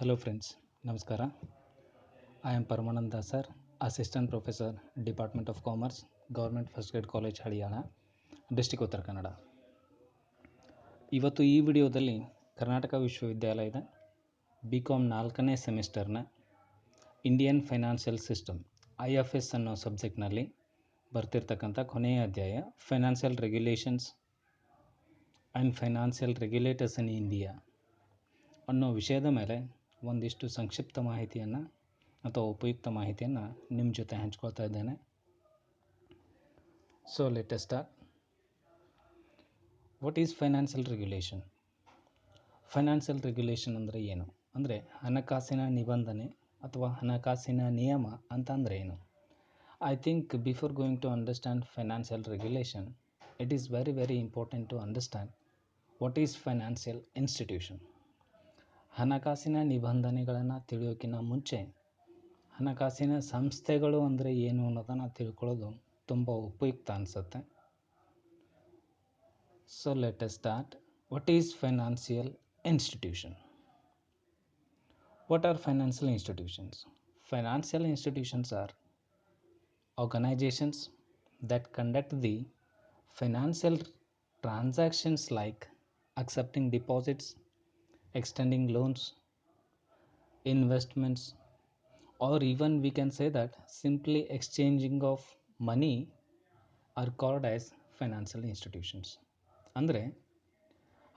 Hello friends, ನಮಸ್ಕಾರ. I am Paramanand Dasar, Assistant Professor, Department of Commerce, Government First Grade College Haliyal, district Uttara Kannada. ಇವತ್ತು ಈ ವಿಡಿಯೋದಲ್ಲಿ ಕರ್ನಾಟಕ ವಿಶ್ವವಿದ್ಯಾಲಯದ BCom 4ನೇ ಸೆಮಿಸ್ಟರ್ನ ಇಂಡಿಯನ್ ಫೈನಾನ್ಷಿಯಲ್ ಸಿಸ್ಟಮ್ IFS ಅನ್ನೋ ಸಬ್ಜೆಕ್ಟ್ನಲ್ಲಿ ಬರ್ತಿರ್ತಕ್ಕಂಥ ಕೊನೆಯ ಅಧ್ಯಾಯ financial regulations and financial regulators in India ಅನ್ನೋ ವಿಷಯದ ಮೇಲೆ ಒಂದಿಷ್ಟು ಸಂಕ್ಷಿಪ್ತ ಮಾಹಿತಿಯನ್ನು ಅಥವಾ ಉಪಯುಕ್ತ ಮಾಹಿತಿಯನ್ನು ನಿಮ್ಮ ಜೊತೆ ಹಂಚ್ಕೊಳ್ತಾ ಇದ್ದೇನೆ. So let us start. What is financial regulation? Financial regulation ಅಂದರೆ ಏನು? ಅಂದರೆ ಹಣಕಾಸಿನ ನಿಬಂಧನೆ ಅಥವಾ ಹಣಕಾಸಿನ ನಿಯಮ ಅಂತಂದರೆ ಏನು? I think before going to understand financial regulation, it is very important to understand what is financial institution. ಹಣಕಾಸಿನ ನಿಬಂಧನೆಗಳನ್ನು ತಿಳಿಯೋಕ್ಕಿಂತ ಮುಂಚೆ ಹಣಕಾಸಿನ ಸಂಸ್ಥೆಗಳು ಅಂದರೆ ಏನು ಅನ್ನೋದನ್ನು ತಿಳ್ಕೊಳ್ಳೋದು ತುಂಬ ಉಪಯುಕ್ತ ಅನಿಸುತ್ತೆ. So let us start. What is financial institution? What are financial institutions? Financial institutions are organizations that conduct the financial transactions like accepting deposits, extending loans, investments, or even we can say that simply exchanging of money are called as financial institutions. ಅಂದರೆ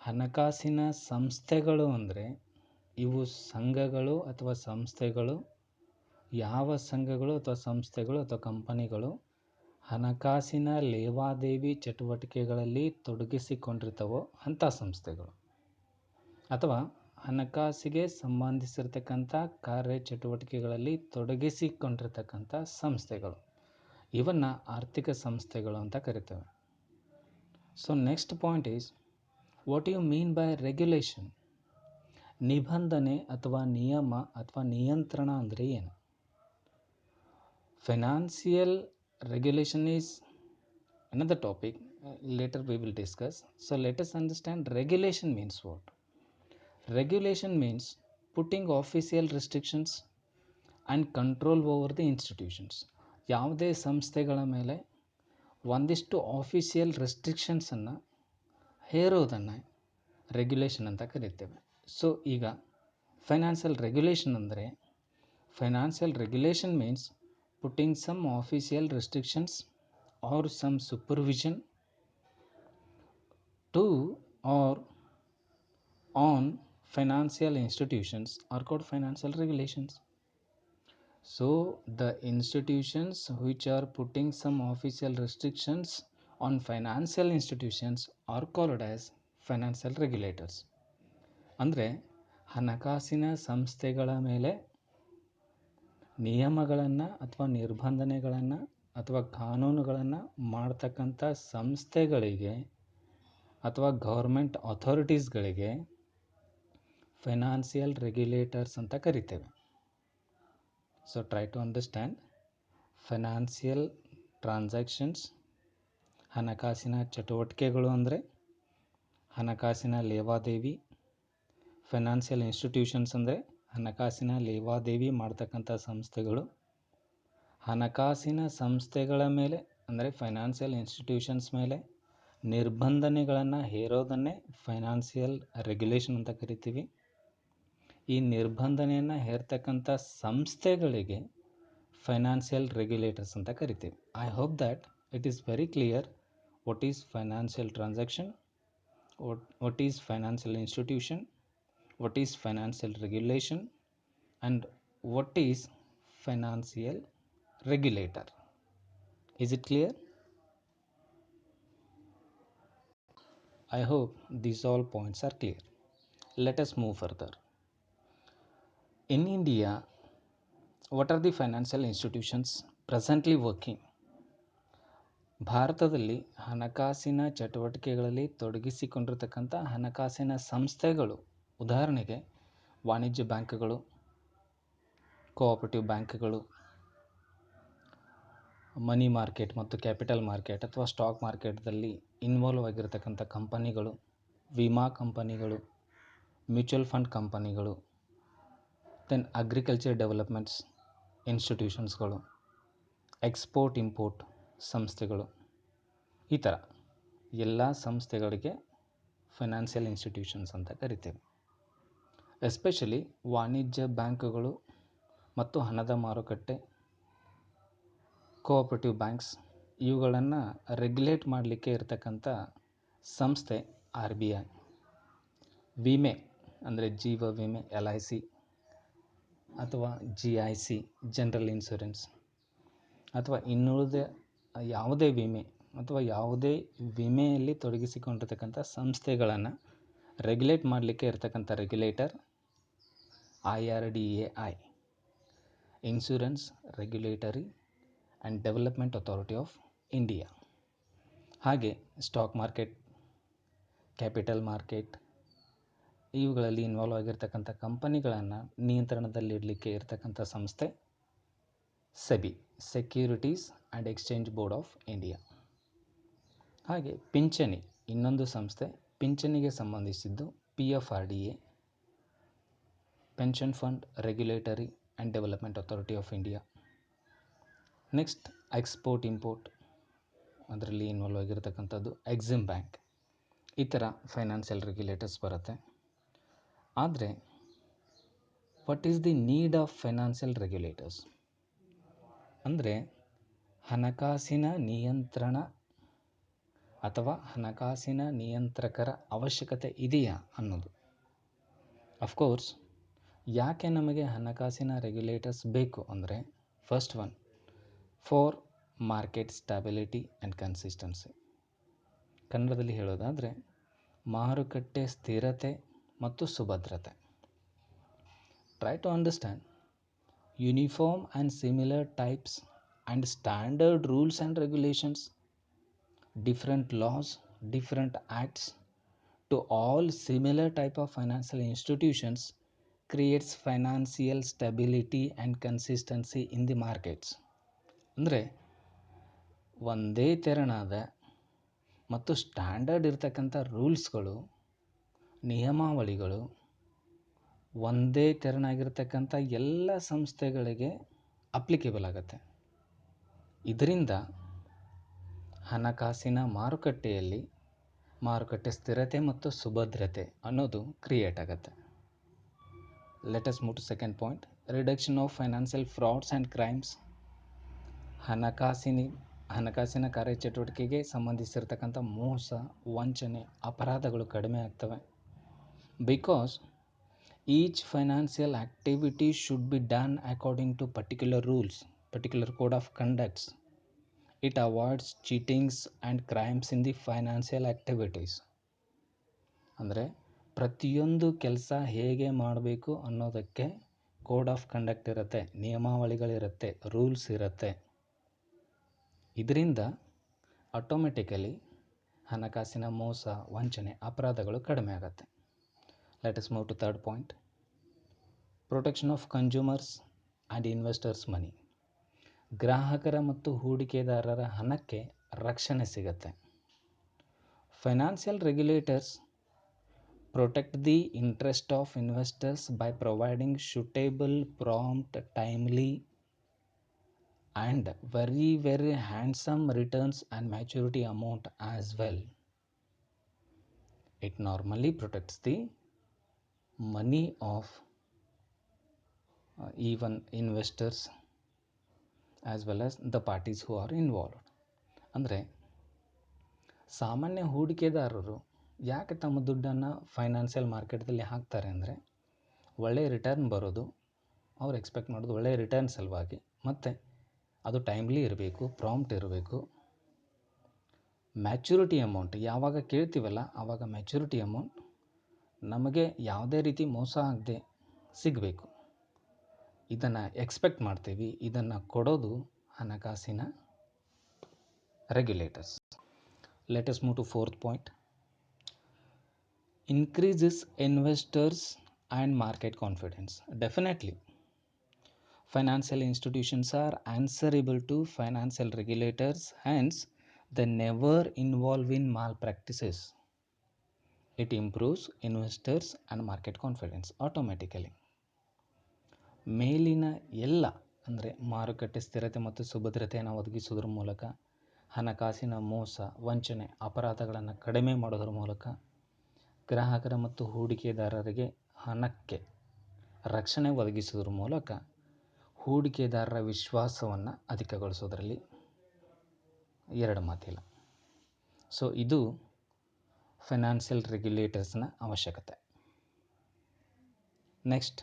ಹಣಕಾಸಿನ ಸಂಸ್ಥೆಗಳು ಅಂದರೆ ಇವು ಸಂಘಗಳು ಅಥವಾ ಸಂಸ್ಥೆಗಳು, ಯಾವ ಸಂಘಗಳು ಅಥವಾ ಸಂಸ್ಥೆಗಳು ಅಥವಾ ಕಂಪನಿಗಳು ಹಣಕಾಸಿನ ಲೇವಾದೇವಿ ಚಟುವಟಿಕೆಗಳಲ್ಲಿ ತೊಡಗಿಸಿಕೊಂಡಿರ್ತವೋ ಅಂಥ ಸಂಸ್ಥೆಗಳು, ಅಥವಾ ಹಣಕಾಸಿಗೆ ಸಂಬಂಧಿಸಿರ್ತಕ್ಕಂಥ ಕಾರ್ಯಚಟುವಟಿಕೆಗಳಲ್ಲಿ ತೊಡಗಿಸಿಕೊಂಡಿರ್ತಕ್ಕಂಥ ಸಂಸ್ಥೆಗಳು, ಇವನ್ನು ಆರ್ಥಿಕ ಸಂಸ್ಥೆಗಳು ಅಂತ ಕರಿತೇವೆ. So next point is, what you mean by regulation? ನಿಬಂಧನೆ ಅಥವಾ ನಿಯಮ ಅಥವಾ ನಿಯಂತ್ರಣ ಅಂದರೆ ಏನು? Financial regulation is another topic, later we will discuss. So let us understand regulation means what. Regulation means putting official restrictions and control over the institutions. ಯಾವುದೇ ಸಂಸ್ಥೆಗಳ ಮೇಲೆ ಒಂದಿಷ್ಟು ಆಫಿಷಿಯಲ್ ರೆಸ್ಟ್ರಿಕ್ಷನ್ಸನ್ನು ಹೇರೋದನ್ನು ರೆಗ್ಯುಲೇಷನ್ ಅಂತ ಕರಿತೇವೆ. ಸೊ ಈಗ ಫೈನಾನ್ಷಿಯಲ್ ರೆಗ್ಯುಲೇಷನ್ ಅಂದರೆ, financial regulation means putting some official restrictions or some supervision to or on financial institutions are called financial regulations. So the institutions which are putting some official restrictions on financial institutions are called as financial regulators. ಅಂದರೆ ಹಣಕಾಸಿನ ಸಂಸ್ಥೆಗಳ ಮೇಲೆ ನಿಯಮಗಳನ್ನು ಅಥವಾ ನಿರ್ಬಂಧನೆಗಳನ್ನು ಅಥವಾ ಕಾನೂನುಗಳನ್ನು ಮಾಡ್ತಕ್ಕಂಥ ಸಂಸ್ಥೆಗಳಿಗೆ ಅಥವಾ ಗೌರ್ಮೆಂಟ್ ಅಥಾರಿಟೀಸ್ಗಳಿಗೆ ಫೈನಾನ್ಷಿಯಲ್ ರೆಗ್ಯುಲೇಟರ್ಸ್ ಅಂತ ಕರಿತೇವೆ. So try to understand. Financial transactions, ಹಣಕಾಸಿನ ಚಟುವಟಿಕೆಗಳು ಅಂದರೆ ಹಣಕಾಸಿನ ಲೇವಾದೇವಿ. ಫೈನಾನ್ಷಿಯಲ್ ಇನ್ಸ್ಟಿಟ್ಯೂಷನ್ಸ್ ಅಂದರೆ ಹಣಕಾಸಿನ ಲೇವಾದೇವಿ ಮಾಡ್ತಕ್ಕಂಥ ಸಂಸ್ಥೆಗಳು. ಹಣಕಾಸಿನ ಸಂಸ್ಥೆಗಳ ಮೇಲೆ ಅಂದರೆ ಫೈನಾನ್ಷಿಯಲ್ ಇನ್ಸ್ಟಿಟ್ಯೂಷನ್ಸ್ ಮೇಲೆ ನಿರ್ಬಂಧನೆಗಳನ್ನು ಹೇರೋದನ್ನೇ ಫೈನಾನ್ಷಿಯಲ್ ರೆಗ್ಯುಲೇಷನ್ ಅಂತ ಕರಿತೀವಿ. ಈ ನಿರ್ಬಂಧನೆಯನ್ನು ಹೇರ್ತಕ್ಕಂಥ ಸಂಸ್ಥೆಗಳಿಗೆ ಫೈನಾನ್ಷಿಯಲ್ ರೆಗ್ಯುಲೇಟರ್ಸ್ ಅಂತ ಕರಿತೀವಿ. I hope that it is very clear what is financial transaction, what is financial institution, what is financial regulation, and what is financial regulator. Is it clear? I hope these all points are clear. Let us move further. In India, what are the financial institutions presently working? ಭಾರತದಲ್ಲಿ ಹಣಕಾಸಿನ ಚಟುವಟಿಕೆಗಳಲ್ಲಿ ತೊಡಗಿಸಿಕೊಂಡಿರ್ತಕ್ಕಂಥ ಹಣಕಾಸಿನ ಸಂಸ್ಥೆಗಳು, ಉದಾಹರಣೆಗೆ ವಾಣಿಜ್ಯ ಬ್ಯಾಂಕ್ಗಳು, cooperative ಬ್ಯಾಂಕ್ಗಳು, money market ಮತ್ತು ಕ್ಯಾಪಿಟಲ್ ಮಾರ್ಕೆಟ್ ಅಥವಾ ಸ್ಟಾಕ್ ಮಾರ್ಕೆಟ್ದಲ್ಲಿ ಇನ್ವಾಲ್ವ್ ಆಗಿರ್ತಕ್ಕಂಥ ಕಂಪನಿಗಳು, ವಿಮಾ ಕಂಪನಿಗಳು, ಮ್ಯೂಚುವಲ್ ಫಂಡ್ ಕಂಪನಿಗಳು, ದೆನ್ ಅಗ್ರಿಕಲ್ಚರ್ ಡೆವಲಪ್ಮೆಂಟ್ಸ್ ಇನ್ಸ್ಟಿಟ್ಯೂಷನ್ಸ್ಗಳು, ಎಕ್ಸ್ಪೋರ್ಟ್ ಇಂಪೋರ್ಟ್ ಸಂಸ್ಥೆಗಳು, ಈ ಥರ ಎಲ್ಲ ಸಂಸ್ಥೆಗಳಿಗೆ ಫೈನಾನ್ಷಿಯಲ್ ಇನ್ಸ್ಟಿಟ್ಯೂಷನ್ಸ್ ಅಂತ ಕರಿತೇವೆ. ಎಸ್ಪೆಷಲಿ ವಾಣಿಜ್ಯ ಬ್ಯಾಂಕುಗಳು ಮತ್ತು ಹಣದ ಮಾರುಕಟ್ಟೆ, ಕೋಆಪರೇಟಿವ್ ಬ್ಯಾಂಕ್ಸ್, ಇವುಗಳನ್ನು ರೆಗ್ಯುಲೇಟ್ ಮಾಡಲಿಕ್ಕೆ ಇರತಕ್ಕಂಥ ಸಂಸ್ಥೆ RBI. ವಿಮೆ ಅಂದರೆ ಜೀವ ವಿಮೆ LIC ಅಥವಾ GIC ಜನರಲ್ ಇನ್ಶೂರೆನ್ಸ್, ಅಥವಾ ಇನ್ನುಳಿದ ಯಾವುದೇ ವಿಮೆ ಅಥವಾ ಯಾವುದೇ ವಿಮೆಯಲ್ಲಿ ತೊಡಗಿಸಿಕೊಂಡಿರ್ತಕ್ಕಂಥ ಸಂಸ್ಥೆಗಳನ್ನು ರೆಗ್ಯುಲೇಟ್ ಮಾಡಲಿಕ್ಕೆ ಇರತಕ್ಕಂಥ regulator IRDAI, insurance regulatory and development authority of India. ಹಾಗೆ ಸ್ಟಾಕ್ ಮಾರ್ಕೆಟ್, ಕ್ಯಾಪಿಟಲ್ ಮಾರ್ಕೆಟ್, ಇವುಗಳಲ್ಲಿ ಇನ್ವಾಲ್ವ್ ಆಗಿರ್ತಕ್ಕಂಥ ಕಂಪನಿಗಳನ್ನು ನಿಯಂತ್ರಣದಲ್ಲಿಡಲಿಕ್ಕೆ ಇರತಕ್ಕಂಥ ಸಂಸ್ಥೆ SEBI, securities and exchange board of India. ಹಾಗೆ ಪಿಂಚಣಿ, ಇನ್ನೊಂದು ಸಂಸ್ಥೆ ಪಿಂಚಣಿಗೆ ಸಂಬಂಧಿಸಿದ್ದು PFRDA, pension fund regulatory and development authority of India. Next export import, ಅದರಲ್ಲಿ ಇನ್ವಾಲ್ವ್ ಆಗಿರ್ತಕ್ಕಂಥದ್ದು ಎಕ್ಸಿಮ್ ಬ್ಯಾಂಕ್. ಈ ಥರ ಫೈನಾನ್ಷಿಯಲ್ ರೆಗ್ಯುಲೇಟರ್ಸ್ ಬರುತ್ತೆ. ಆದರೆ what is the need of financial regulators ಅಂದರೆ ಹಣಕಾಸಿನ ನಿಯಂತ್ರಣ ಅಥವಾ ಹಣಕಾಸಿನ ನಿಯಂತ್ರಕರ ಅವಶ್ಯಕತೆ ಇದೆಯಾ ಅನ್ನೋದು. ಅಫ್ಕೋರ್ಸ್, ಯಾಕೆ ನಮಗೆ ಹಣಕಾಸಿನ ರೆಗ್ಯುಲೇಟರ್ಸ್ ಬೇಕು ಅಂದರೆ, first one, for market stability and consistency. ಕನ್ನಡದಲ್ಲಿ ಹೇಳೋದಾದರೆ ಮಾರುಕಟ್ಟೆ ಸ್ಥಿರತೆ ಮತ್ತು ಸುಭದ್ರತೆ. Try to understand uniform and similar types and standard rules and regulations, different laws, different acts to all similar type of financial institutions creates financial stability and consistency in the markets. ಅಂದರೆ ಒಂದೇ ತೆರನಾದ ಮತ್ತು standard ಇರತಕ್ಕಂಥ ರೂಲ್ಸ್ಗಳು, ನಿಯಮಾವಳಿಗಳು ಒಂದೇ ತೆರನಾಗಿರ್ತಕ್ಕಂಥ ಎಲ್ಲ ಸಂಸ್ಥೆಗಳಿಗೆ applicable ಆಗುತ್ತೆ. ಇದರಿಂದ ಹಣಕಾಸಿನ ಮಾರುಕಟ್ಟೆಯಲ್ಲಿ ಮಾರುಕಟ್ಟೆ ಸ್ಥಿರತೆ ಮತ್ತು ಸುಭದ್ರತೆ ಅನ್ನೋದು ಕ್ರಿಯೇಟ್ ಆಗುತ್ತೆ. Let us move to second point, reduction of financial frauds and crimes. ಹಣಕಾಸಿನ ಕಾರ್ಯಚಟುವಟಿಕೆಗೆ ಸಂಬಂಧಿಸಿರ್ತಕ್ಕಂಥ ಮೋಸ, ವಂಚನೆ, ಅಪರಾಧಗಳು ಕಡಿಮೆ ಆಗ್ತವೆ. Because each financial activity should be done according to particular rules, particular code of conducts. It avoids cheatings and crimes in the financial activities. ಅಂದರೆ ಪ್ರತಿಯೊಂದು ಕೆಲಸ ಹೇಗೆ ಮಾಡಬೇಕು ಅನ್ನೋದಕ್ಕೆ ಕೋಡ್ ಆಫ್ ಕಂಡಕ್ಟ್ ಇರುತ್ತೆ, ನಿಯಮಾವಳಿಗಳಿರುತ್ತೆ, ರೂಲ್ಸ್ ಇರುತ್ತೆ. ಇದರಿಂದ ಆಟೋಮೆಟಿಕಲಿ ಹಣಕಾಸಿನ ಮೋಸ, ವಂಚನೆ, ಅಪರಾಧಗಳು ಕಡಿಮೆ ಆಗುತ್ತೆ. Let us move to third point, protection of consumers and investors money. ಗ್ರಾಹಕರ ಮತ್ತು ಹೂಡಿಕೆದಾರರ ಹಣಕ್ಕೆ ರಕ್ಷಣೆ ಸಿಗುತ್ತೆ. Financial regulators protect the interest of investors by providing suitable, prompt, timely and very handsome returns and maturity amount as well. It normally protects the money of even investors as well as the parties who are involved. ಅಂದರೆ ಸಾಮಾನ್ಯ ಹೂಡಿಕೆದಾರರು ಯಾಕೆ ತಮ್ಮ ದುಡ್ಡನ್ನು financial ಮಾರ್ಕೆಟ್ದಲ್ಲಿ ಹಾಕ್ತಾರೆ ಅಂದರೆ, ಒಳ್ಳೆಯ return ಬರೋದು, ಅವ್ರು ಎಕ್ಸ್ಪೆಕ್ಟ್ ಮಾಡೋದು ಒಳ್ಳೆಯ ರಿಟರ್ನ್ ಸಲುವಾಗಿ, ಮತ್ತು ಅದು ಟೈಮ್ಲಿ ಇರಬೇಕು, ಪ್ರಾಂಪ್ಟ್ ಇರಬೇಕು. ಮ್ಯಾಚುರಿಟಿ ಅಮೌಂಟ್ ಯಾವಾಗ ಕೇಳ್ತೀವಲ್ಲ ಆವಾಗ ಮ್ಯಾಚುರಿಟಿ ಅಮೌಂಟ್ ನಮಗೆ ಯಾವುದೇ ರೀತಿ ಮೋಸ ಆಗದೆ ಸಿಗಬೇಕು. ಇದನ್ನು ಎಕ್ಸ್ಪೆಕ್ಟ್ ಮಾಡ್ತೀವಿ. ಇದನ್ನು ಕೊಡೋದು ಹಣಕಾಸಿನ regulators. Let us move to fourth point, increases investors and market confidence. Definitely financial institutions are answerable to financial regulators, hence they never involve in malpractices. It improves investors and market confidence automatically. ಮೇಲಿನ ಎಲ್ಲ ಅಂದರೆ ಮಾರುಕಟ್ಟೆ ಸ್ಥಿರತೆ ಮತ್ತು ಸುಭದ್ರತೆಯನ್ನು ಒದಗಿಸುವುದರ ಮೂಲಕ, ಹಣಕಾಸಿನ ಮೋಸ, ವಂಚನೆ, ಅಪರಾಧಗಳನ್ನು ಕಡಿಮೆ ಮಾಡೋದರ ಮೂಲಕ, ಗ್ರಾಹಕರ ಮತ್ತು ಹೂಡಿಕೆದಾರರಿಗೆ ಹಣಕ್ಕೆ ರಕ್ಷಣೆ ಒದಗಿಸುವುದರ ಮೂಲಕ ಹೂಡಿಕೆದಾರರ ವಿಶ್ವಾಸವನ್ನು ಅಧಿಕಗೊಳಿಸೋದರಲ್ಲಿ ಎರಡು ಮಾತಿಲ್ಲ. ಸೊ ಇದು ಫೈನಾನ್ಷಿಯಲ್ ರೆಗ್ಯುಲೇಟರ್ಸ್ನ ಅವಶ್ಯಕತೆ. Next,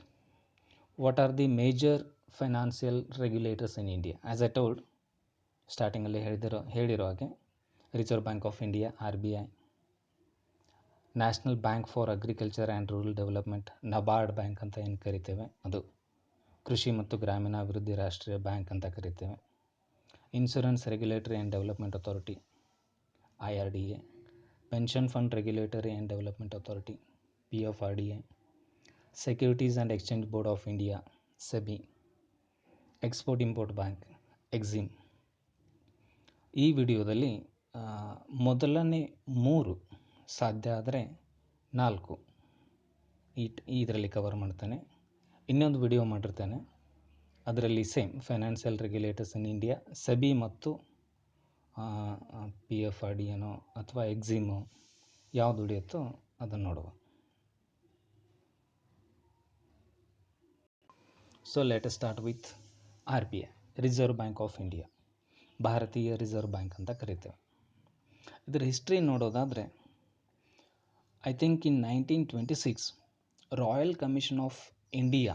what are the major financial regulators in India? As I told, ಸ್ಟಾರ್ಟಿಂಗಲ್ಲಿ ಹೇಳಿರೋ ಹಾಗೆ reserve bank of India RBI, national bank for agriculture and rural development, NABARD bank ಅಂತ ಏನು ಕರಿತೇವೆ ಅದು, ಕೃಷಿ ಮತ್ತು ಗ್ರಾಮೀಣಾಭಿವೃದ್ಧಿ ರಾಷ್ಟ್ರೀಯ ಬ್ಯಾಂಕ್ ಅಂತ ಕರಿತೇವೆ, insurance regulatory and development authority IRDA, pension fund regulatory and development authority PFRDA, securities and exchange board of India SEBI, export import bank EXIM. ಈ ವಿಡಿಯೋದಲ್ಲಿ ಮೊದಲನೇ 3, ಸಾಧ್ಯ ಆದರೆ 4 ಇದರಲ್ಲಿ ಕವರ್ ಮಾಡ್ತೇನೆ. ಇನ್ನೊಂದು ವಿಡಿಯೋ ಮಾಡಿರ್ತೇನೆ, ಅದರಲ್ಲಿ same financial regulators in India, SEBI ಮತ್ತು PFRDA ಅಥವಾ EXIM ಯಾವುದು ಉಳಿಯುತ್ತೋ ಅದನ್ನು ನೋಡುವ. So let us start with RBI, reserve bank of India, ಭಾರತೀಯ ರಿಸರ್ವ್ ಬ್ಯಾಂಕ್ ಅಂತ ಕರಿತೇವೆ. ಇದರ ಹಿಸ್ಟ್ರಿ ನೋಡೋದಾದರೆ, I think in 1926 royal commission of India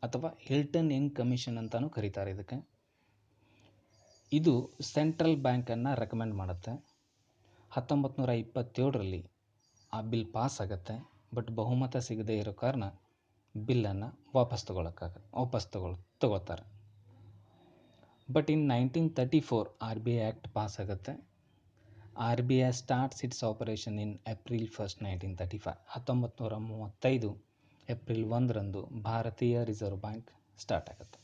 ಅಥವಾ ಹಿಲ್ಟನ್ ಯಂಗ್ ಕಮಿಷನ್ ಅಂತಲೂ ಕರೀತಾರೆ ಇದಕ್ಕೆ. ಇದು ಸೆಂಟ್ರಲ್ ಬ್ಯಾಂಕನ್ನು ರೆಕಮೆಂಡ್ ಮಾಡುತ್ತೆ. 1927ರಲ್ಲಿ ಆ ಬಿಲ್ ಪಾಸ್ ಆಗುತ್ತೆ. ಬಟ್ ಬಹುಮತ ಸಿಗದೇ ಇರೋ ಕಾರಣ ಬಿಲ್ಲನ್ನು ವಾಪಸ್ ತಗೊಳ್ತಾರೆ. But in 1934 RBI act pass ಆಗುತ್ತೆ. RBI starts its operation in April 1, 1935. 1935 April 1ರಂದು ಭಾರತೀಯ ರಿಸರ್ವ್ ಬ್ಯಾಂಕ್ ಸ್ಟಾರ್ಟ್ ಆಗುತ್ತೆ.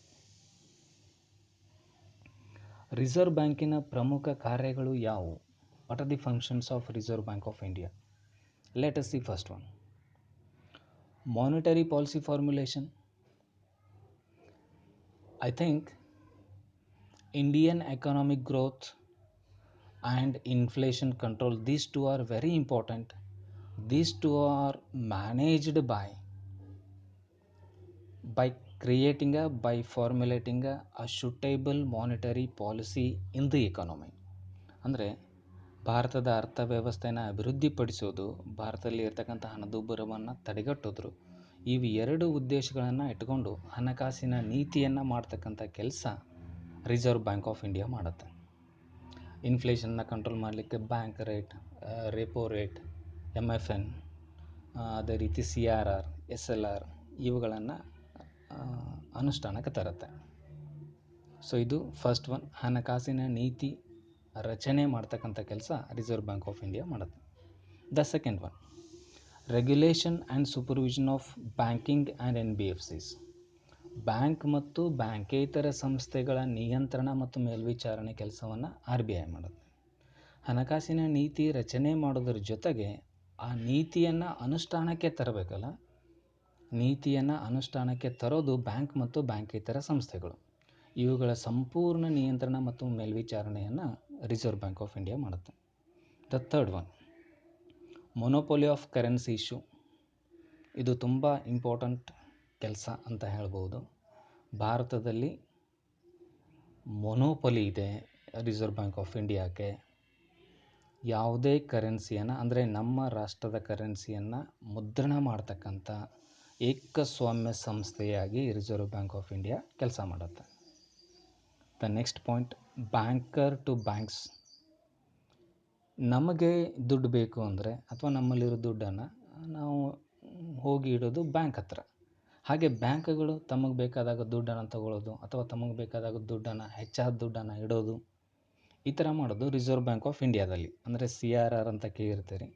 ರಿಸರ್ವ್ ಬ್ಯಾಂಕಿನ ಪ್ರಮುಖ ಕಾರ್ಯಗಳು ಯಾವುವು? What are the functions of reserve bank of India? Let us see first one. Monetary policy formulation. I think Indian economic growth and inflation control, these two are very important. These two are managed by formulating a suitable monetary policy in the economy. ಅಂದರೆ ಭಾರತದ ಅರ್ಥವ್ಯವಸ್ಥೆಯನ್ನು ಅಭಿವೃದ್ಧಿಪಡಿಸೋದು, ಭಾರತದಲ್ಲಿ ಇರ್ತಕ್ಕಂಥ ಹಣದುಬ್ಬರವನ್ನು ತಡೆಗಟ್ಟೋದ್ರು, ಇವು 2 ಉದ್ದೇಶಗಳನ್ನು ಇಟ್ಕೊಂಡು ಹಣಕಾಸಿನ ನೀತಿಯನ್ನು ಮಾಡ್ತಕ್ಕಂಥ ಕೆಲಸ ರಿಸರ್ವ್ ಬ್ಯಾಂಕ್ ಆಫ್ ಇಂಡಿಯಾ ಮಾಡುತ್ತೆ. ಇನ್ಫ್ಲೇಷನ್ನ ಕಂಟ್ರೋಲ್ ಮಾಡಲಿಕ್ಕೆ bank rate, repo rate, MFN, ಅದೇ ರೀತಿ CRR, SLR ಇವುಗಳನ್ನು ಅನುಷ್ಠಾನಕ್ಕೆ ತರುತ್ತೆ. ಸೊ ಇದು ಫಸ್ಟ್ ಒನ್, ಹಣಕಾಸಿನ ನೀತಿ ರಚನೆ ಮಾಡ್ತಕ್ಕಂಥ ಕೆಲಸ ರಿಸರ್ವ್ ಬ್ಯಾಂಕ್ ಆಫ್ ಇಂಡಿಯಾ ಮಾಡುತ್ತೆ. The second one, regulation and supervision of banking and NBFCs. Bank ಮತ್ತು ಬ್ಯಾಂಕೇತರ ಸಂಸ್ಥೆಗಳ ನಿಯಂತ್ರಣ ಮತ್ತು ಮೇಲ್ವಿಚಾರಣೆ ಕೆಲಸವನ್ನು RBI ಮಾಡುತ್ತೆ. ಹಣಕಾಸಿನ ನೀತಿ ರಚನೆ ಮಾಡೋದ್ರ ಜೊತೆಗೆ ಆ ನೀತಿಯನ್ನು ಅನುಷ್ಠಾನಕ್ಕೆ ತರಬೇಕಲ್ಲ, ನೀತಿಯನ್ನು ಅನುಷ್ಠಾನಕ್ಕೆ ತರೋದು ಬ್ಯಾಂಕ್ ಮತ್ತು ಬ್ಯಾಂಕೇತರ ಸಂಸ್ಥೆಗಳು. ಇವುಗಳ ಸಂಪೂರ್ಣ ನಿಯಂತ್ರಣ ಮತ್ತು ಮೇಲ್ವಿಚಾರಣೆಯನ್ನು ರಿಸರ್ವ್ ಬ್ಯಾಂಕ್ ಆಫ್ ಇಂಡಿಯಾ ಮಾಡುತ್ತೆ. The third one, monopoly of currency issue. ಇದು ತುಂಬ ಇಂಪಾರ್ಟೆಂಟ್ ಕೆಲಸ ಅಂತ ಹೇಳ್ಬೋದು. ಭಾರತದಲ್ಲಿ ಮೊನೊಪೊಲಿ ಇದೆ ರಿಸರ್ವ್ ಬ್ಯಾಂಕ್ ಆಫ್ ಇಂಡಿಯಾಕ್ಕೆ. ಯಾವುದೇ ಕರೆನ್ಸಿಯನ್ನು, ಅಂದರೆ ನಮ್ಮ ರಾಷ್ಟ್ರದ ಕರೆನ್ಸಿಯನ್ನು ಮುದ್ರಣ ಮಾಡ್ತಕ್ಕಂಥ ಏಕಸ್ವಾಮ್ಯ ಸಂಸ್ಥೆಯಾಗಿ ರಿಸರ್ವ್ ಬ್ಯಾಂಕ್ ಆಫ್ ಇಂಡಿಯಾ ಕೆಲಸ ಮಾಡುತ್ತೆ. The next point, banker to banks. ನಮಗೆ ದುಡ್ಡು ಬೇಕು ಅಂದರೆ ಅಥವಾ ನಮ್ಮಲ್ಲಿರೋ ದುಡ್ಡನ್ನು ನಾವು ಹೋಗಿ ಇಡೋದು ಬ್ಯಾಂಕ್ ಹತ್ರ. ಹಾಗೆ ಬ್ಯಾಂಕ್ಗಳು ತಮಗೆ ಬೇಕಾದಾಗ ದುಡ್ಡನ್ನು ತಗೊಳ್ಳೋದು ಅಥವಾ ತಮಗೆ ಬೇಕಾದಾಗ ದುಡ್ಡನ್ನು, ಹೆಚ್ಚಾದ ದುಡ್ಡನ್ನು ಇಡೋದು, ಈ ಥರ ಮಾಡೋದು ರಿಸರ್ವ್ ಬ್ಯಾಂಕ್ ಆಫ್ ಇಂಡಿಯಾದಲ್ಲಿ. ಅಂದರೆ CRR ಅಂತ ಕೇಳಿರ್ತೀರಿ,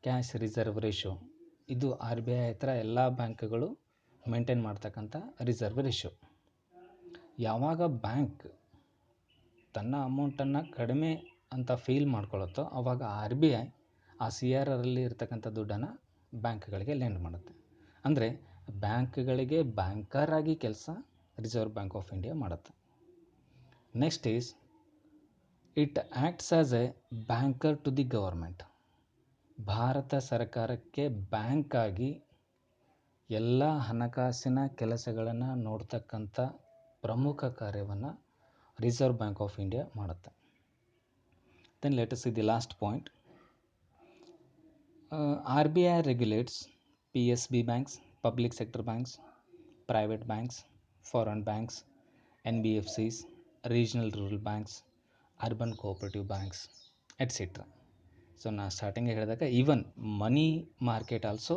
ಕ್ಯಾಶ್ ರಿಸರ್ವ್ ರೇಷಿಯೋ. ಇದು RBI ಹತ್ರ ಎಲ್ಲ ಬ್ಯಾಂಕ್ಗಳು ಮೇಂಟೈನ್ ಮಾಡ್ತಕ್ಕಂಥ ರಿಸರ್ವ್ ರೇಷಿಯೋ. ಯಾವಾಗ ಬ್ಯಾಂಕ್ ತನ್ನ ಅಮೌಂಟನ್ನು ಕಡಿಮೆ ಅಂತ ಫೀಲ್ ಮಾಡ್ಕೊಳ್ಳುತ್ತೋ ಆವಾಗ RBI ಆ CRRಲ್ಲಿ ಇರ್ತಕ್ಕಂಥ ದುಡ್ಡನ್ನು ಬ್ಯಾಂಕ್ಗಳಿಗೆ ಲೆಂಡ್ ಮಾಡುತ್ತೆ. ಅಂದರೆ ಬ್ಯಾಂಕ್ಗಳಿಗೆ ಬ್ಯಾಂಕರ್ ಆಗಿ ಕೆಲಸ ರಿಸರ್ವ್ ಬ್ಯಾಂಕ್ ಆಫ್ ಇಂಡಿಯಾ ಮಾಡುತ್ತೆ. Next is it acts as a banker to the government. ಭಾರತ ಸರ್ಕಾರಕ್ಕೆ ಬ್ಯಾಂಕ್ ಆಗಿ ಎಲ್ಲ ಹಣಕಾಸಿನ ಕೆಲಸಗಳನ್ನು ನೋಡ್ತಕ್ಕಂಥ ಪ್ರಮುಖ ಕಾರ್ಯವನ್ನು ರಿಸರ್ವ್ ಬ್ಯಾಂಕ್ ಆಫ್ ಇಂಡಿಯಾ ಮಾಡುತ್ತೆ. Then let us see the last point. RBI regulates PSB banks, public sector banks, private banks, foreign banks, NBFCs, regional rural banks, urban cooperative banks, etc. ಸೊ ನಾ ಸ್ಟಾರ್ಟಿಂಗ್ ಹೇಳಿದಾಗ even money market also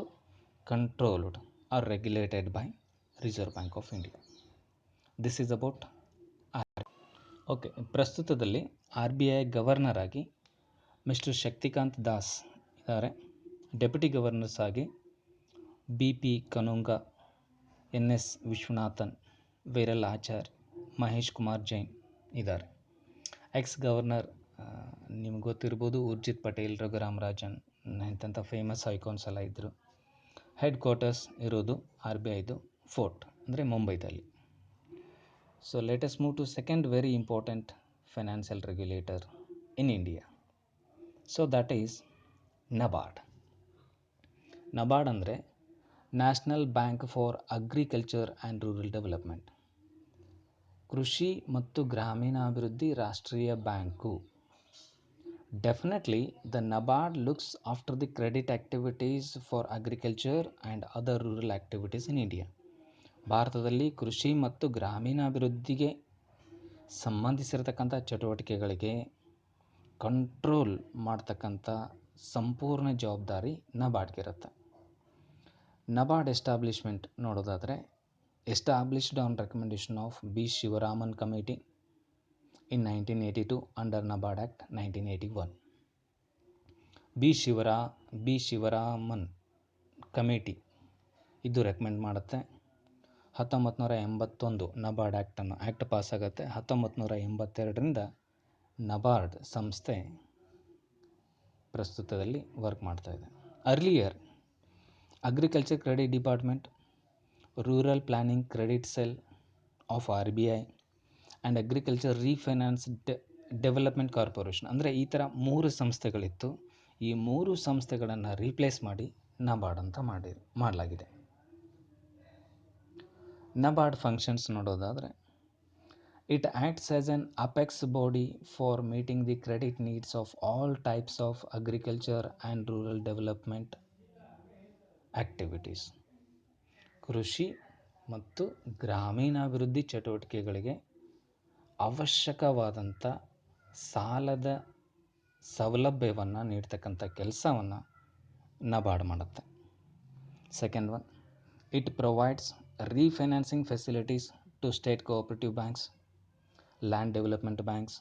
controlled or regulated by reserve bank of India. This is about okay. ಪ್ರಸ್ತುತದಲ್ಲಿ RBI governor ಆಗಿ mister Shaktikanta Das ಇದ್ದಾರೆ. Deputy governors ಆಗಿ BP Kanungo, NS Viswanathan, Viral Achar, Mahesh Kumar Jain ಇದ್ದಾರೆ. Ex governor ನಿಮ್ಗೆ ಗೊತ್ತಿರ್ಬೋದು ಉರ್ಜಿತ್ ಪಟೇಲ್, ರಘುರಾಮ್ ರಾಜನ್ ಇಂಥ ಫೇಮಸ್ ಐಕಾನ್ಸ್ ಎಲ್ಲ ಇದ್ದರು. ಹೆಡ್ ಕ್ವಾರ್ಟರ್ಸ್ ಇರೋದು RBIದು ಫೋರ್ಟ್ ಅಂದರೆ ಮುಂಬೈದಲ್ಲಿ. So let us move to second very important financial regulator in India. So that is NABARD. NABARD ಅಂದರೆ national bank for agriculture and rural development. ಕೃಷಿ ಮತ್ತು ಗ್ರಾಮೀಣಾಭಿವೃದ್ಧಿ ರಾಷ್ಟ್ರೀಯ bank. Definitely the NABARD looks after the credit activities for agriculture and other rural activities in India. ಭಾರತದಲ್ಲಿ ಕೃಷಿ ಮತ್ತು ಗ್ರಾಮೀಣಾಭಿವೃದ್ಧಿಗೆ ಸಂಬಂಧಿಸಿರತಕ್ಕಂಥ ಚಟುವಟಿಕೆಗಳಿಗೆ control ಮಾಡ್ತಕ್ಕಂಥ ಸಂಪೂರ್ಣ ಜವಾಬ್ದಾರಿ ನಬಾರ್ಡ್ಗಿರುತ್ತೆ. ನಬಾರ್ಡ್ ಎಸ್ಟಾಬ್ಲಿಷ್ಮೆಂಟ್ ನೋಡೋದಾದರೆ established on recommendation of B. Sivaraman committee in 1982 under NABARD Act 1981. B. Sivaraman committee ಇದು ರೆಕಮೆಂಡ್ ಮಾಡುತ್ತೆ. 1981 ನಬಾರ್ಡ್ ಆ್ಯಕ್ಟ್ ಪಾಸ್ ಆಗುತ್ತೆ. 1982ರಿಂದ ನಬಾರ್ಡ್ ಸಂಸ್ಥೆ ಪ್ರಸ್ತುತದಲ್ಲಿ ವರ್ಕ್ ಮಾಡ್ತಾಯಿದೆ. Earlier agriculture credit department, rural planning credit cell of RBI and agriculture refinance development corporation ಅಂದರೆ ಈ ಥರ 3 ಸಂಸ್ಥೆಗಳಿತ್ತು. ಈ 3 ಸಂಸ್ಥೆಗಳನ್ನು ರೀಪ್ಲೇಸ್ ಮಾಡಿ ನಬಾರ್ಡ್ ಅಂತ ಮಾಡಲಾಗಿದೆ. ನಬಾರ್ಡ್ ಫಂಕ್ಷನ್ಸ್ ನೋಡೋದಾದರೆ it acts as on apex body for meeting the credit needs of all types of agriculture and rural development activities. ಕೃಷಿ ಮತ್ತು ಗ್ರಾಮೀಣಾಭಿವೃದ್ಧಿ ಚಟುವಟಿಕೆಗಳಿಗೆ ಅವಶ್ಯಕವಾದಂಥ ಸಾಲದ ಸೌಲಭ್ಯವನ್ನು ನೀಡ್ತಕ್ಕಂಥ ಕೆಲಸವನ್ನು ನಬಾರ್ಡ್ ಮಾಡುತ್ತೆ. Second one, it provides refinancing facilities to state cooperative banks, land development banks,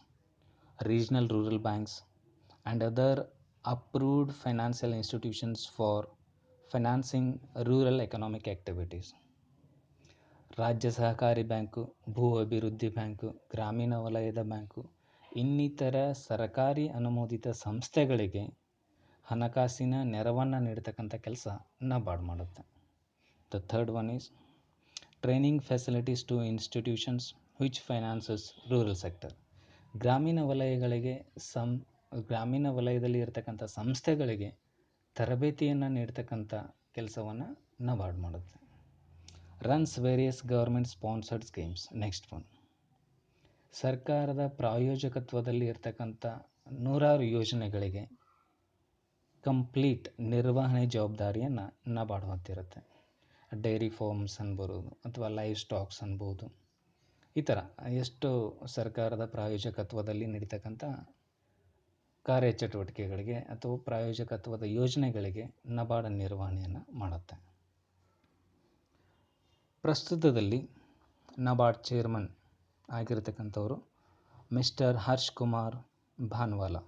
regional rural banks and other approved financial institutions for financing rural economic activities. ರಾಜ್ಯ ಸಹಕಾರಿ ಬ್ಯಾಂಕು, ಭೂ ಅಭಿವೃದ್ಧಿ ಬ್ಯಾಂಕು, ಗ್ರಾಮೀಣ ವಲಯದ ಬ್ಯಾಂಕು ಇನ್ನಿತರ ಸರ್ಕಾರಿ ಅನುಮೋದಿತ ಸಂಸ್ಥೆಗಳಿಗೆ ಹಣಕಾಸಿನ ನೆರವನ್ನು ನೀಡತಕ್ಕಂಥ ಕೆಲಸ ನಬಾರ್ಡ್ ಮಾಡುತ್ತೆ. The third one is training facilities to institutions which finances rural sector. ಗ್ರಾಮೀಣ ವಲಯದಲ್ಲಿ ಇರತಕ್ಕಂಥ ಸಂಸ್ಥೆಗಳಿಗೆ ತರಬೇತಿಯನ್ನು ನೀಡ್ತಕ್ಕಂಥ ಕೆಲಸವನ್ನು ನಬಾರ್ಡ್ ಮಾಡುತ್ತೆ. Runs various government sponsored schemes. Next one, ಸರ್ಕಾರದ ಪ್ರಾಯೋಜಕತ್ವದಲ್ಲಿ ಇರತಕ್ಕಂಥ 100 ಯೋಜನೆಗಳಿಗೆ ಕಂಪ್ಲೀಟ್ ನಿರ್ವಹಣೆ ಜವಾಬ್ದಾರಿಯನ್ನು ನಬಾರ್ಡ್ ಹೊತ್ತಿರುತ್ತೆ. ಡೈರಿ ಫಾರ್ಮ್ಸ್ ಅನ್ಬೋದು ಅಥವಾ ಲೈವ್ ಸ್ಟಾಕ್ಸ್ ಅನ್ಬೋದು. ಈ ಥರ ಎಷ್ಟು ಸರ್ಕಾರದ ಪ್ರಾಯೋಜಕತ್ವದಲ್ಲಿ ನಡೀತಕ್ಕಂಥ ಕಾರ್ಯಚಟುವಟಿಕೆಗಳಿಗೆ ಅಥವಾ ಪ್ರಾಯೋಜಕತ್ವದ ಯೋಜನೆಗಳಿಗೆ ನಬಾರ್ಡ್ ನಿರ್ವಹಣೆಯನ್ನು ಮಾಡುತ್ತೆ. ಪ್ರಸ್ತುತದಲ್ಲಿ ನಬಾರ್ಡ್ ಚೇರ್ಮನ್ ಆಗಿರತಕ್ಕಂಥವರು mister Harsh Kumar Bhanwala.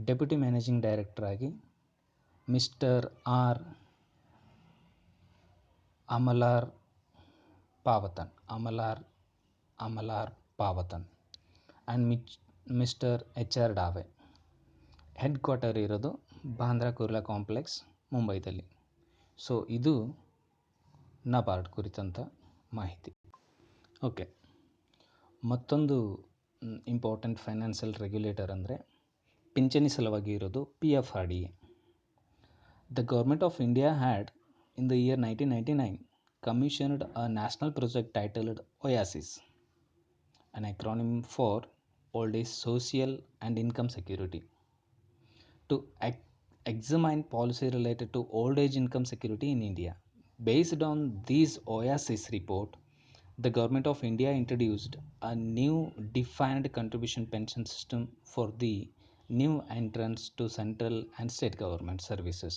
Deputy managing director ಆಗಿ mister R. Amalorpavanathan and mister HR Dave. Head quarter ಇರೋದು ಬಾಂದ್ರಾ ಕುರ್ಲಾ ಕಾಂಪ್ಲೆಕ್ಸ್ ಮುಂಬೈದಲ್ಲಿ. ಸೊ ಇದು ನಬಾರ್ಡ್ ಕುರಿತಂಥ ಮಾಹಿತಿ. ಓಕೆ, ಮತ್ತೊಂದು ಇಂಪಾರ್ಟೆಂಟ್ ಫೈನಾನ್ಷಿಯಲ್ ರೆಗ್ಯುಲೇಟರ್ ಅಂದರೆ ಪಿಂಚಣಿ ಸಲುವಾಗಿ ಇರೋದು PFRDA. The government of India had in the year 1999 commissioned a national project titled OASIS, an acronym for Old Age Social and Income Security, to examine policy related to old age income security in India. Based on this OASIS report, the Government of India introduced a new defined contribution pension system for the new entrants to central and state government services.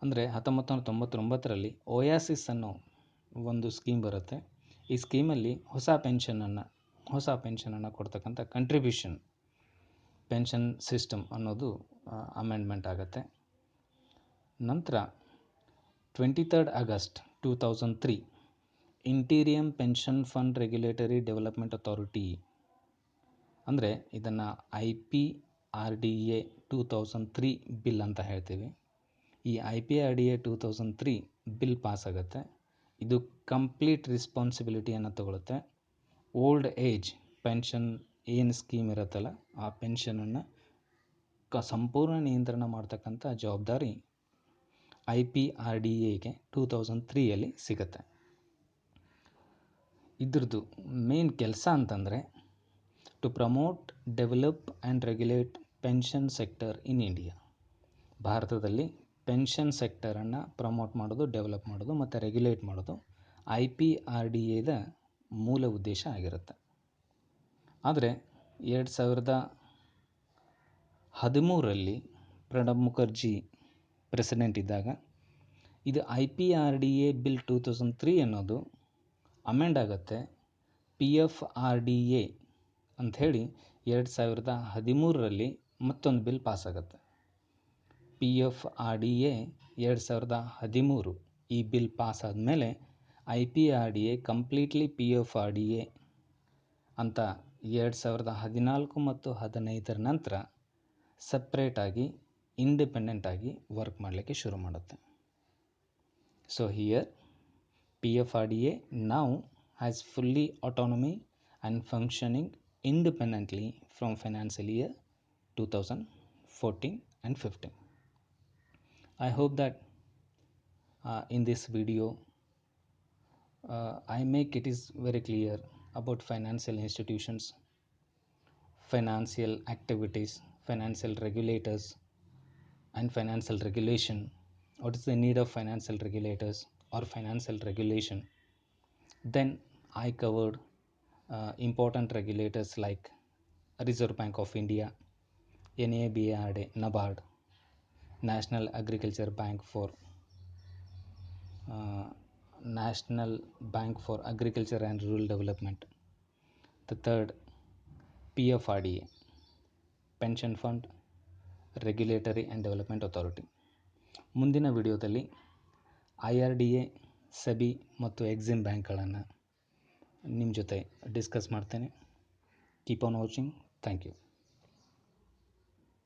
ಅಂದರೆ 1999ರಲ್ಲಿ OASIS ಅನ್ನೋ ಒಂದು scheme ಬರುತ್ತೆ. ಈ ಸ್ಕೀಮಲ್ಲಿ ಹೊಸ ಪೆನ್ಷನನ್ನು ಕೊಡ್ತಕ್ಕಂಥ contribution pension system ಅನ್ನೋದು amendment ಆಗುತ್ತೆ. ನಂತರ 23 August 2003 interim pension fund regulatory development authority, ಅಂದರೆ ಇದನ್ನು IPRDA 2003 ಬಿಲ್ ಅಂತ ಹೇಳ್ತೀವಿ. ಈ IPRDA 2003 ಬಿಲ್ ಪಾಸ್ ಆಗುತ್ತೆ. ಇದು ಕಂಪ್ಲೀಟ್ ರೆಸ್ಪಾನ್ಸಿಬಿಲಿಟಿಯನ್ನು ತಗೊಳುತ್ತೆ. ಓಲ್ಡ್ ಏಜ್ ಪೆನ್ಷನ್ ಏನು ಸ್ಕೀಮ್ ಇರುತ್ತಲ್ಲ, ಆ ಪೆನ್ಷನನ್ನು ಸಂಪೂರ್ಣ ನಿಯಂತ್ರಣ ಮಾಡ್ತಕ್ಕಂಥ ಜವಾಬ್ದಾರಿ IPRDAಗೆ 2003ಯಲ್ಲಿ ಸಿಗುತ್ತೆ. ಇದ್ರದ್ದು ಮೇನ್ ಕೆಲಸ ಅಂತಂದರೆ to promote, develop and regulate pension sector in India. ಭಾರತದಲ್ಲಿ ಪೆನ್ಷನ್ ಸೆಕ್ಟರನ್ನು ಪ್ರಮೋಟ್ ಮಾಡೋದು, ಡೆವಲಪ್ ಮಾಡೋದು ಮತ್ತು ರೆಗ್ಯುಲೇಟ್ ಮಾಡೋದು IPRDAದ ಮೂಲ ಉದ್ದೇಶ ಆಗಿರುತ್ತೆ. ಆದರೆ 2013ರಲ್ಲಿ ಪ್ರಣಬ್ ಮುಖರ್ಜಿ ಪ್ರೆಸಿಡೆಂಟ್ ಇದ್ದಾಗ ಇದು IPRDA ಬಿಲ್ 2003 ಅನ್ನೋದು ಅಮೆಂಡ್ ಆಗುತ್ತೆ. PFRDA ಅಂಥೇಳಿ 2013ರಲ್ಲಿ ಮತ್ತೊಂದು ಬಿಲ್ ಪಾಸ್ ಆಗುತ್ತೆ. PFRDA 2013 ಈ ಬಿಲ್ ಪಾಸ್ ಆದಮೇಲೆ IPRDA ಕಂಪ್ಲೀಟ್ಲಿ PFRDA ಅಂತ 2014 ಮತ್ತು 2015 ನಂತರ ಸಪ್ರೇಟಾಗಿ ಇಂಡಿಪೆಂಡೆಂಟಾಗಿ ವರ್ಕ್ ಮಾಡಲಿಕ್ಕೆ ಶುರು ಮಾಡುತ್ತೆ. So here PFRDA now has fully autonomy and functioning independently from financial year 2014 and 15. I hope that in this video I make it is very clear about financial institutions, financial activities, financial regulators and financial regulation. What is the need of financial regulators or financial regulation? Then I covered important regulators like Reserve Bank of India, NABARD, NABARD, National Agriculture Bank for National Bank for Agriculture and Rural Development. The third, PFRDA, Pension Fund Regulatory and Development Authority. ಮುಂದಿನ ವಿಡಿಯೋದಲ್ಲಿ IRDA, SEBI ಮತ್ತು Exim ಬ್ಯಾಂಕ್ಗಳನ್ನು ನಿಮ್ಮ ಜೊತೆ discuss ಮಾಡ್ತೇನೆ. Keep on watching. Thank you.